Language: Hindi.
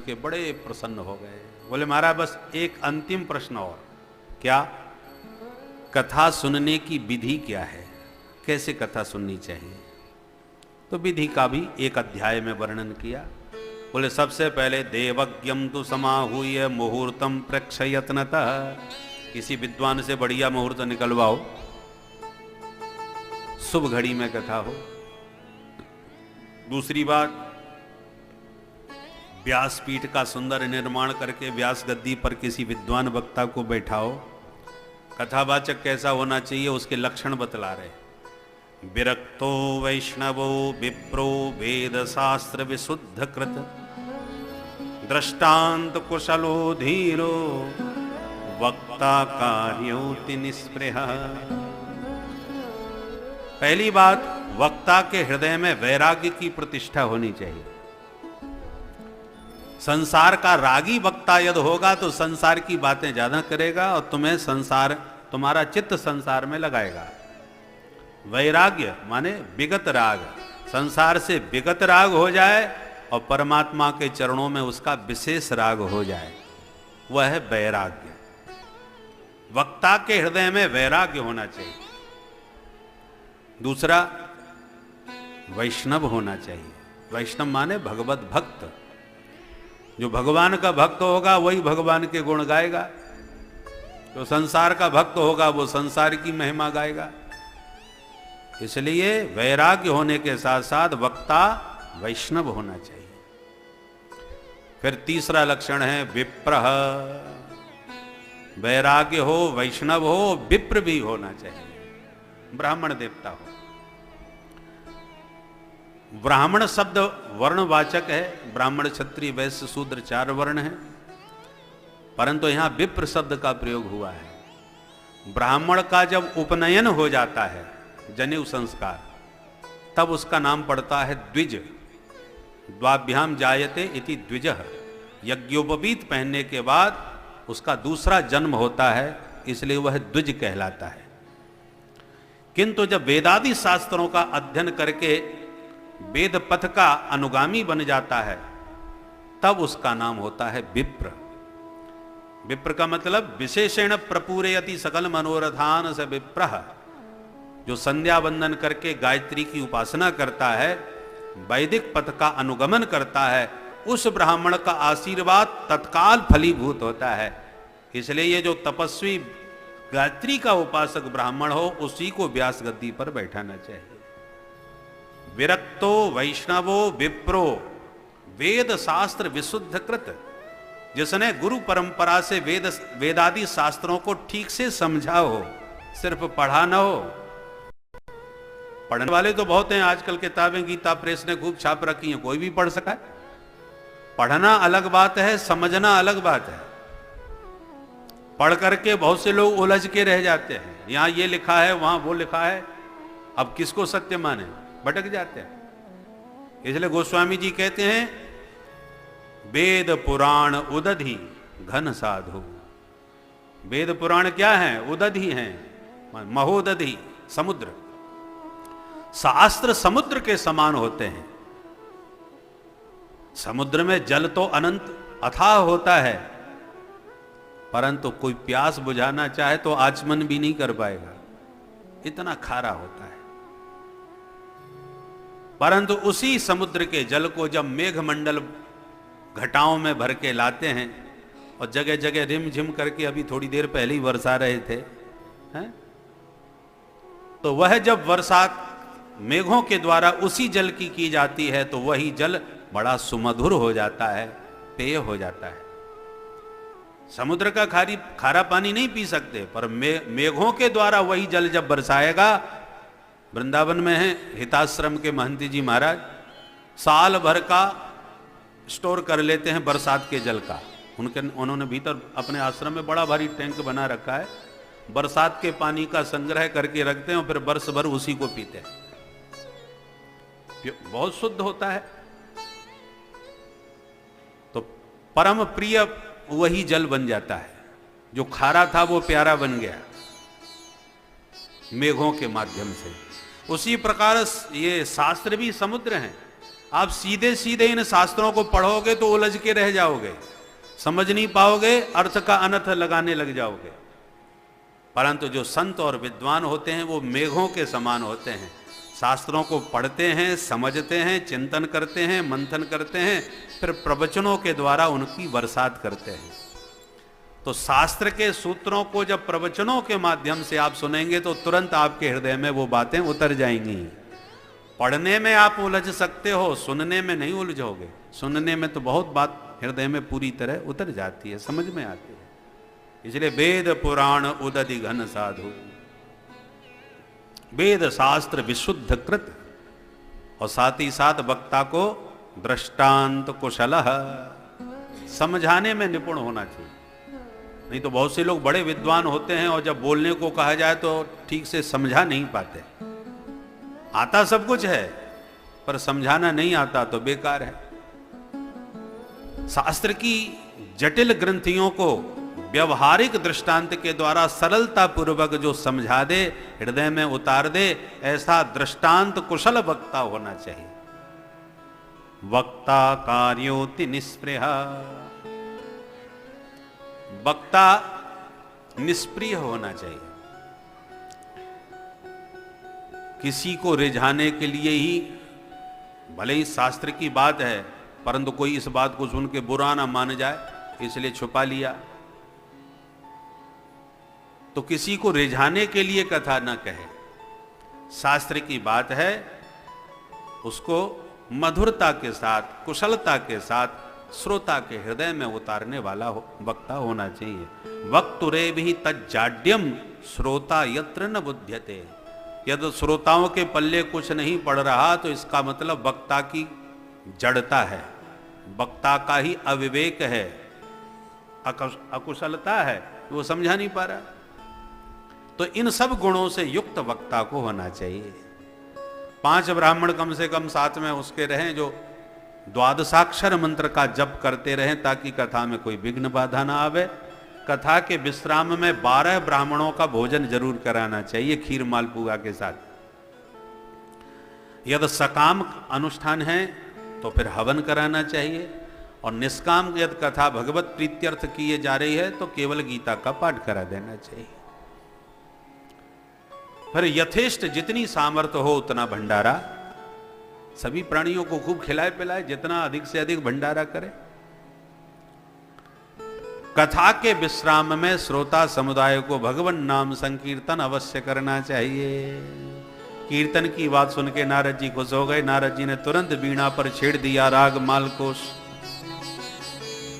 के बड़े प्रसन्न हो गए। बोले महाराज बस एक अंतिम प्रश्न और। क्या? कथा सुनने की विधि क्या है, कैसे कथा सुननी चाहिए? तो विधि का भी एक अध्याय में वर्णन किया। बोले सबसे पहले देवज्ञम तु समाहूय मुहूर्तम प्रेक्षयत्नतः, किसी विद्वान से बढ़िया मुहूर्त निकलवाओ, शुभ घड़ी में कथा हो। दूसरी बात, व्यासपीठ का सुंदर निर्माण करके व्यास गद्दी पर किसी विद्वान वक्ता को बैठाओ। कथावाचक कैसा होना चाहिए उसके लक्षण बतला रहे। विरक्तो वैष्णवो विप्रो वेद शास्त्र विशुद्ध कृत, दृष्टांत कुशलो धीरो वक्ता कार्योति निस्पृह। पहली बात, वक्ता के हृदय में वैराग्य की प्रतिष्ठा होनी चाहिए। संसार का रागी वक्ता यदि होगा तो संसार की बातें ज्यादा करेगा और तुम्हारा चित्त संसार में लगाएगा। वैराग्य माने विगत राग, संसार से विगत राग हो जाए और परमात्मा के चरणों में उसका विशेष राग हो जाए, वह है वैराग्य। वक्ता के हृदय में वैराग्य होना चाहिए। दूसरा, वैष्णव होना चाहिए। वैष्णव माने भगवत भक्त। जो भगवान का भक्त होगा वही भगवान के गुण गाएगा, जो संसार का भक्त होगा वो संसार की महिमा गाएगा। इसलिए वैराग्य होने के साथ साथ वक्ता वैष्णव होना चाहिए। फिर तीसरा लक्षण है विप्रः, वैराग्य हो, वैष्णव हो, विप्र भी होना चाहिए, ब्राह्मण देवता हो। ब्राह्मण शब्द वर्णवाचक है, ब्राह्मण क्षत्रिय वैश्य शूद्र 4 वर्ण हैं, परंतु यहां विप्र शब्द का प्रयोग हुआ है। ब्राह्मण का जब उपनयन हो जाता है, जनेऊ संस्कार, तब उसका नाम पड़ता है द्विज। द्वाभ्याम जायते इति द्विजः, यज्ञोपवीत पहनने के बाद उसका दूसरा जन्म होता है, इसलिए वह द्विज कहलाता है। किंतु जब वेदादि शास्त्रों का अध्ययन करके वेद पथ का अनुगामी बन जाता है, तब उसका नाम होता है विप्र। विप्र का मतलब विशेषण प्रपूरयति सकल मनोरथान स विप्रः, जो संध्या वंदन करके गायत्री की उपासना करता है, वैदिक पथ का अनुगमन करता है, उस ब्राह्मण का आशीर्वाद तत्काल फलीभूत होता है। इसलिए ये जो तपस्वी गायत्री का उपासक ब्राह्मण हो, उसी को व्यास गद्दी पर बैठाना चाहिए। विरक्तो वैष्णवो विप्रो वेद शास्त्र विशुद्ध कृत, जिसने गुरु परंपरा से वेदादि शास्त्रों को ठीक से समझा हो, सिर्फ पढ़ा न हो। पढ़ने वाले तो बहुत हैं आजकल, किताबें गीता प्रेस ने खूब छाप रखी हैं, कोई भी पढ़ सका है। पढ़ना अलग बात है, समझना अलग बात है। पढ़ करके बहुत से लोग उलझ के रह जाते हैं, यहां ये लिखा है वहां वो लिखा है, अब किसको सत्य माने, भटक जाते हैं। इसलिए गोस्वामी जी कहते हैं वेद पुराण उदधि घन साधु। वेद पुराण क्या है? उदधि हैं, महोदधि समुद्र। शास्त्र समुद्र के समान होते हैं। समुद्र में जल तो अनंत अथाह होता है, परंतु कोई प्यास बुझाना चाहे तो आचमन भी नहीं कर पाएगा, इतना खारा होता है। परंतु उसी समुद्र के जल को जब मेघ मंडल घटाओं में भर के लाते हैं और जगह जगह रिमझिम करके, अभी थोड़ी देर पहले ही बरसा रहे थे, हैं? तो वह जब बरसात मेघों के द्वारा उसी जल की जाती है, तो वही जल बड़ा सुमधुर हो जाता है, पेय हो जाता है। समुद्र का खारा पानी नहीं पी सकते, पर मेघों के द्वारा वही जल जब बरसाएगा। वृंदावन में है हिताश्रम के महंती जी महाराज, साल भर का स्टोर कर लेते हैं बरसात के जल का। उन्होंने भीतर अपने आश्रम में बड़ा भारी टैंक बना रखा है, बरसात के पानी का संग्रह करके रखते हैं और फिर वर्ष भर उसी को पीते हैं। बहुत शुद्ध होता है। तो परम प्रिय वही जल बन जाता है, जो खारा था वो प्यारा बन गया मेघों के माध्यम से। उसी प्रकार ये शास्त्र भी समुद्र हैं। आप सीधे सीधे इन शास्त्रों को पढ़ोगे तो उलझ के रह जाओगे, समझ नहीं पाओगे, अर्थ का अनर्थ लगाने लग जाओगे। परंतु जो संत और विद्वान होते हैं वो मेघों के समान होते हैं, शास्त्रों को पढ़ते हैं, समझते हैं, चिंतन करते हैं, मंथन करते हैं, फिर प्रवचनों के द्वारा उनकी बरसात करते हैं। तो शास्त्र के सूत्रों को जब प्रवचनों के माध्यम से आप सुनेंगे तो तुरंत आपके हृदय में वो बातें उतर जाएंगी। पढ़ने में आप उलझ सकते हो, सुनने में नहीं उलझोगे। सुनने में तो बहुत बात हृदय में पूरी तरह उतर जाती है, समझ में आती है। इसलिए वेद पुराण उदधि घन साधु, वेद शास्त्र विशुद्ध कृत, और साथ ही साथ वक्ता को दृष्टांत कुशल, समझाने में निपुण होना चाहिए। नहीं तो बहुत से लोग बड़े विद्वान होते हैं और जब बोलने को कहा जाए तो ठीक से समझा नहीं पाते। आता सब कुछ है पर समझाना नहीं आता तो बेकार है। शास्त्र की जटिल ग्रंथियों को व्यवहारिक दृष्टांत के द्वारा सरलता पूर्वक जो समझा दे, हृदय में उतार दे, ऐसा दृष्टांत कुशल वक्ता होना चाहिए। वक्ता कार्योति निष्प्रिय, वक्ता निष्प्रिय होना चाहिए। किसी को रिझाने के लिए ही, भले ही शास्त्र की बात है परंतु कोई इस बात को सुन के बुरा ना मान जाए इसलिए छुपा लिया, तो किसी को रिझाने के लिए कथा ना कहे। शास्त्र की बात है उसको मधुरता के साथ, कुशलता के साथ श्रोता के हृदय में उतारने वाला वक्ता होना चाहिए। वक्तुरे भी तज्जाड्यम श्रोता यत्र न बुध्यते, यदि श्रोताओं के पल्ले कुछ नहीं पड़ रहा तो इसका मतलब वक्ता की जड़ता है, वक्ता का ही अविवेक है, अकुशलता है, वो समझा नहीं पा रहा। तो इन सब गुणों से युक्त वक्ता को होना चाहिए। 5 ब्राह्मण कम से कम साथ में उसके रहें जो द्वादशाक्षर मंत्र का जप करते रहें ताकि कथा में कोई विघ्न बाधा ना आवे। कथा के विश्राम में 12 ब्राह्मणों का भोजन जरूर कराना चाहिए खीर मालपुआ के साथ। यदि सकाम अनुष्ठान है तो फिर हवन कराना चाहिए, और निष्काम यदि कथा भगवत प्रीत्यर्थ किए जा रही है तो केवल गीता का पाठ करा देना चाहिए। फिर यथेष्ट जितनी सामर्थ्य हो उतना भंडारा, सभी प्राणियों को खूब खिलाए पिलाए, जितना अधिक से अधिक भंडारा करे। कथा के विश्राम में श्रोता समुदाय को भगवान नाम संकीर्तन अवश्य करना चाहिए। कीर्तन की बात सुन के नारद जी खुश हो गए। नारद जी ने तुरंत वीणा पर छेड़ दिया राग मालकोश।